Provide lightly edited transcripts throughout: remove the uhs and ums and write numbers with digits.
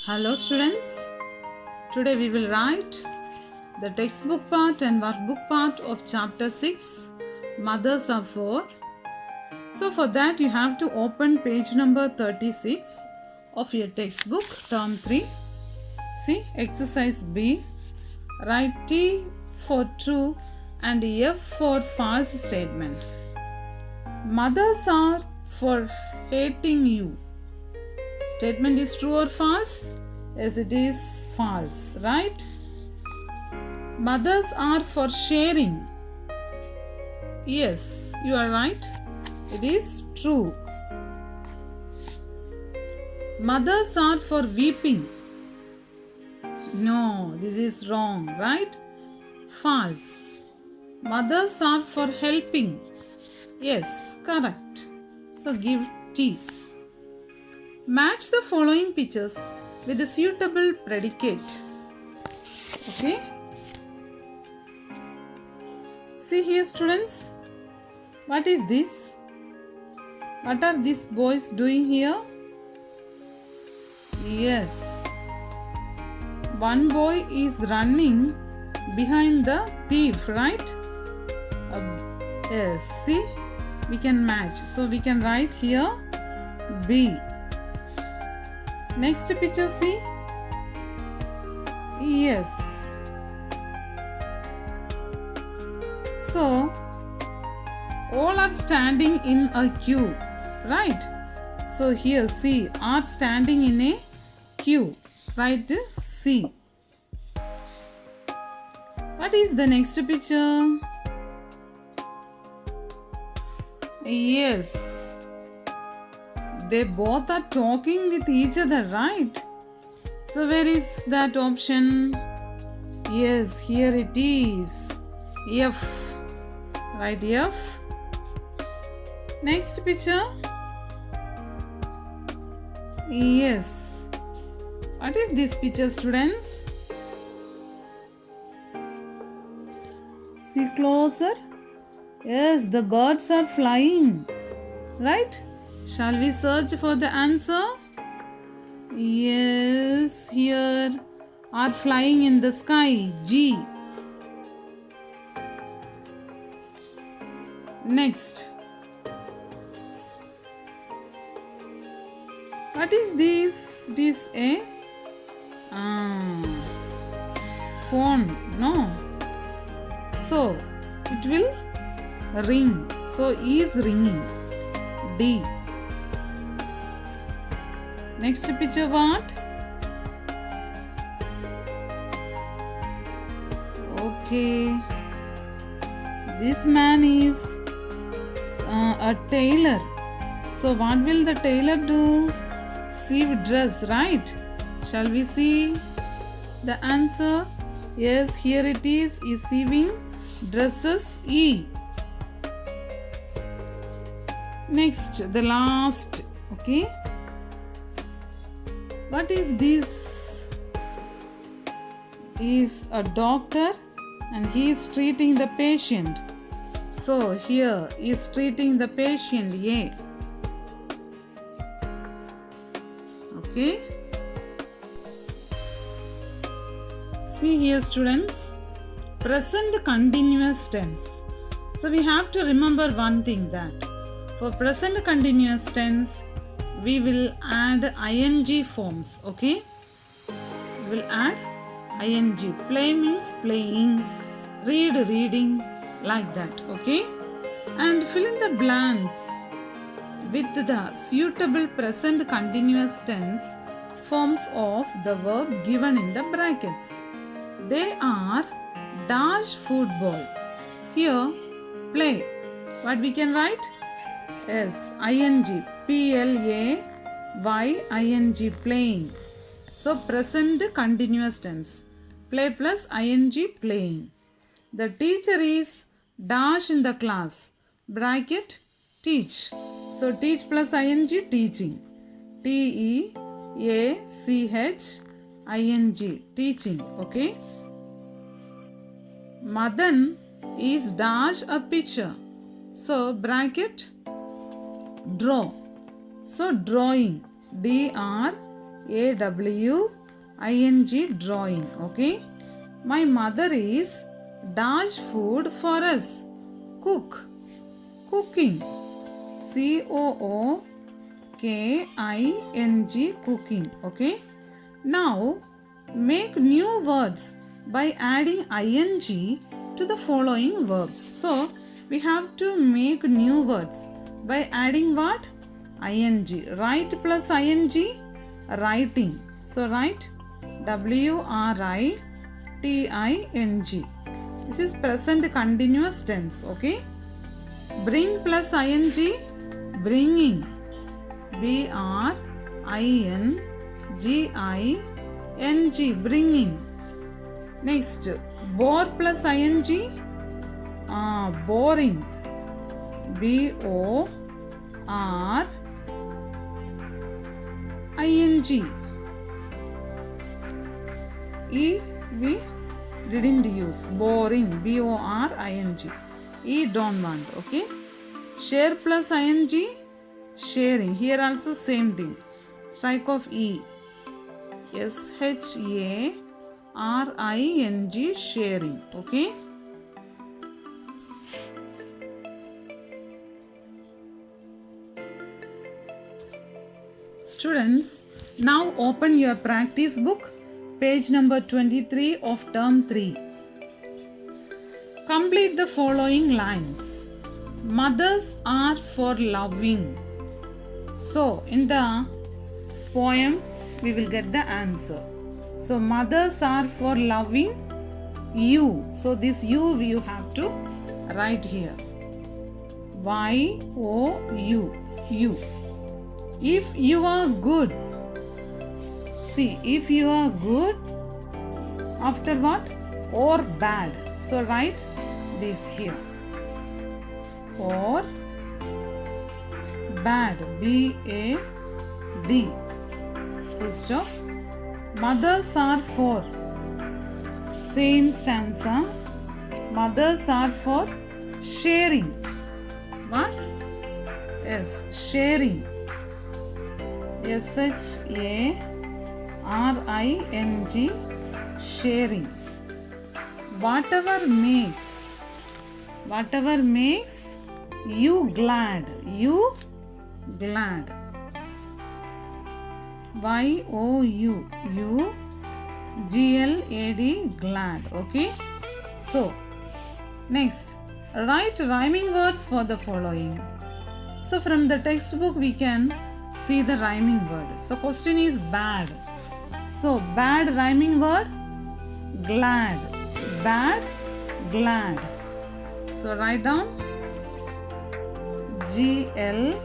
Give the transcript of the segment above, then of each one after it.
Hello students, today we will write the textbook part and workbook part of chapter 6, Mothers Are For. So for that you have to open page number 36 of your textbook, term 3. See, exercise B, write T for true and F for false statement. Mothers are for hating you. Statement is true or false? Yes, it is false, right? Mothers are for sharing. Yes, you are right. It is true. Mothers are for weeping. No, this is wrong, right? False. Mothers are for helping. Yes, correct. So give T. Match the following pictures with a suitable predicate. Okay. See here, students. What is this? What are these boys doing here? Yes. One boy is running behind the thief, right? Yes. See, we can match. So we can write here B. Next picture, see? Yes. So, all are standing in a queue, right? So here, see, are standing in a queue. Write C. What is the next picture? Yes. They both are talking with each other, right? So where is that option? Yes, here it is. F. Write F. Next picture. Yes. What is this picture, students? See closer. Yes, the birds are flying, right? Shall we search for the answer? Yes, here are flying in the sky. G. Next. What is this? It is a phone. No. So, it will ring. So, is ringing. D. Next picture what? Okay. This man is a tailor. So what will the tailor do? Sew dress, right? Shall we see the answer? Yes, here it is sewing dresses. E. Next, the last. Okay. What is this? It is a doctor and he is treating the patient. So here is treating the patient. A. Okay. See here, students. Present continuous tense. So we have to remember one thing, that for present continuous tense we will add ing forms. Okay, we will add ing. Play means playing, read reading, like that. Okay, and fill in the blanks with the suitable present continuous tense forms of the verb given in the brackets. They are dash football. Here, play. What we can write? Yes, ing. Playing, playing. So present continuous tense. Play plus ing, playing. The teacher is dash in the class. Bracket, teach. So teach plus ing, teaching. Teaching, teaching. Okay. Madan is dash a picture. So bracket, draw. So drawing. AWING, drawing. Okay. My mother is dash food for us. Cook. Cooking. COOKING, cooking. Okay. Now make new words by adding ing to the following verbs. So we have to make new words by adding what? Ing. Write plus ing, writing. So write WRITING. This is present continuous tense. Okay. Bring plus ing, bringing. BRINGING, bringing. Next, bore plus ing, boring. BORING. E we didn't use. Boring. BORING. E don't want. Okay. Share plus ing, sharing. Here also same thing. Strike of E. SHARING, sharing. Okay. Students, now open your practice book, page number 23 of term 3. Complete the following lines. Mothers are for loving. So, in the poem, we will get the answer. So, mothers are for loving you. So, this you have to write here. YOU, you. If you are good. See, if you are good, after what? Or bad. So, write this here. Or bad, BAD, full stop. Mothers are for, same stanza. Mothers are for sharing. What? Yes, sharing. SHARING, sharing. Whatever makes you glad. You glad. YOU, you GLAD, glad. Okay. So next, write rhyming words for the following. So from the textbook we can see the rhyming word. So question is bad. So bad rhyming word, glad. Bad, glad. So write down GLAD,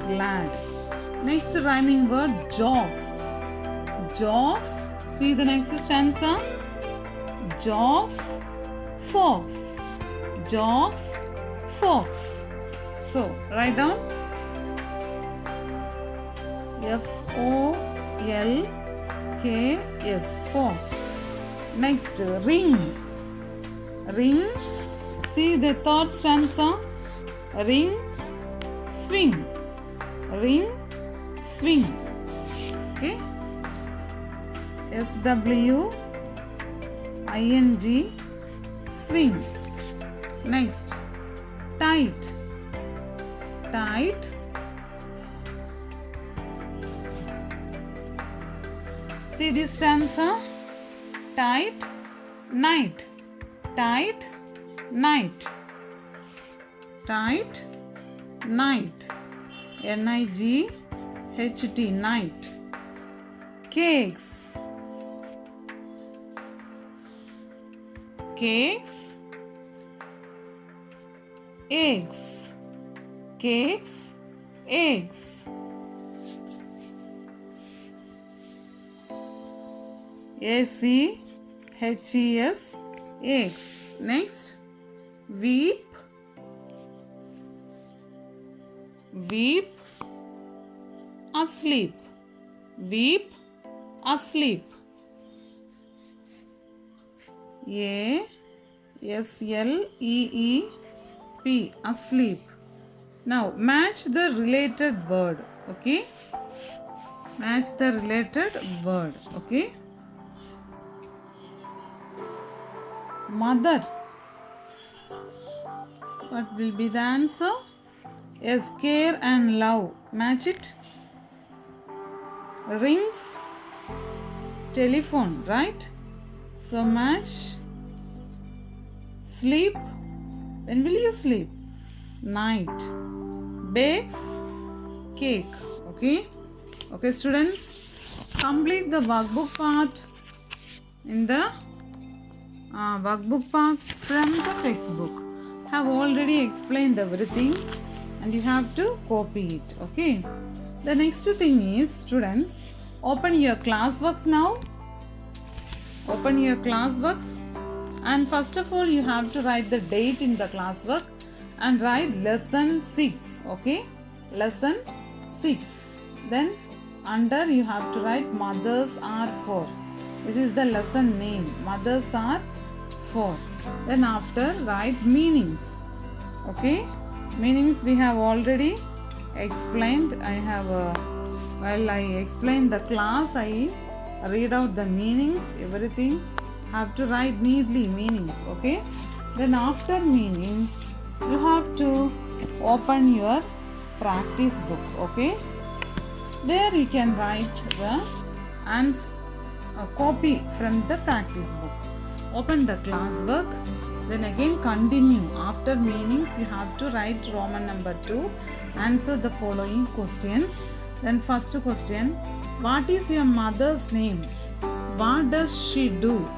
glad. Next rhyming word, jocks. Jocks. See the next stanza. Jocks, fox. Jocks, fox. So write down FOLKS, fox. Next, ring. Ring. See the third stanza. Ring, swing. Ring, swing. Okay. SWING, swing. Next, tight. Tight. See this stanza. Tight, night. Tight, night. Tight, night. NIGHT, night. Cakes. Cakes. Eggs. Cakes, eggs. ACHES, eggs. Next, weep. Weep, asleep. Weep, asleep. ASLEEP, asleep. Now match the related word. Okay. Match the related word. Okay. Mother. What will be the answer? Yes, care and love. Match it. Rings. Telephone, right? So match. Sleep. When will you sleep? Night. Bakes. Cake. Okay students, complete the workbook part in the workbook part from the textbook. Have already explained everything and you have to copy it. Okay, the next thing is, students, open your classworks now. Open your classworks, and first of all you have to write the date in the classwork and write lesson 6. Okay, lesson 6. Then under you have to write mothers are 4. This is the lesson name, mothers are 4. Then after write meanings. Okay, meanings we have already explained. While I explain the class, I read out the meanings, everything. Have to write neatly meanings. Okay, then after meanings you have to open your practice book. Okay, there you can write the answer, copy from the practice book. Open the classwork, then again continue. After meanings you have to write Roman number 2. Answer the following questions. Then first question, what is your mother's name? What does she do?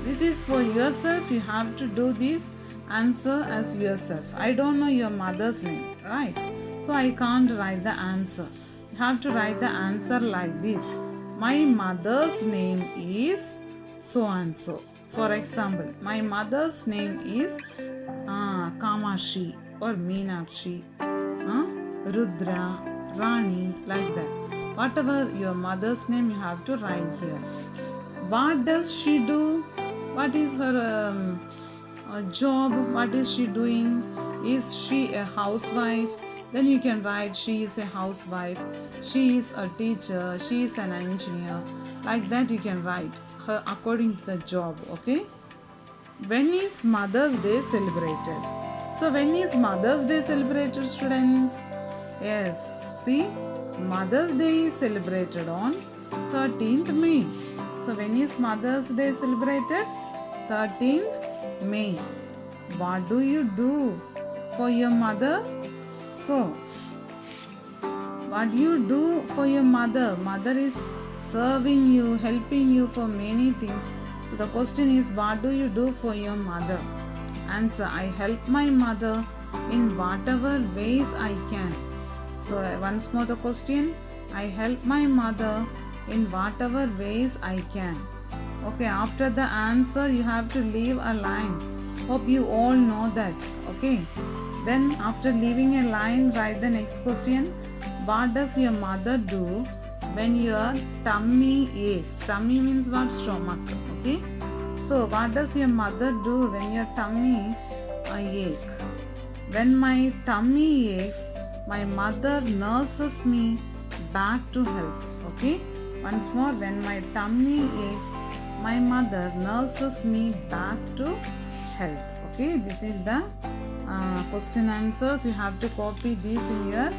This is for yourself. You have to do this answer as yourself. I don't know your mother's name, right? So I can't write the answer. You have to write the answer like this. My mother's name is so and so. For example, my mother's name is Kamashi or Meenakshi, Rudra, Rani, like that. Whatever your mother's name, you have to write here. What does she do? What is her job? What is she doing? Is she a housewife? Then you can write she is a housewife, she is a teacher, she is an engineer. Like that you can write her according to the job. Okay. When is Mother's Day celebrated? So when is Mother's Day celebrated, students? Yes, see, Mother's Day is celebrated on 13th May. So when is Mother's Day celebrated? 13th May. What do you do for your mother? So, what do you do for your mother? Mother is serving you, helping you for many things. So the question is, what do you do for your mother? Answer, I help my mother in whatever ways I can. So once more the question, I help my mother in whatever ways I can. Okay, after the answer you have to leave a line. Hope you all know that. Okay, then after leaving a line, write the next question. What does your mother do when your tummy aches? Tummy means what? Stomach. Okay, so what does your mother do when your tummy aches? When my tummy aches, my mother nurses me back to health. Okay, once more, when my tummy aches, my mother nurses me back to health. Okay, this is the question answers. You have to copy these in your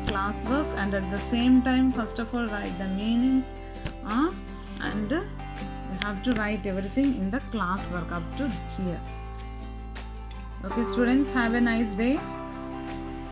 classwork, and at the same time, first of all, write the meanings and you have to write everything in the classwork up to here. Okay, students, have a nice day.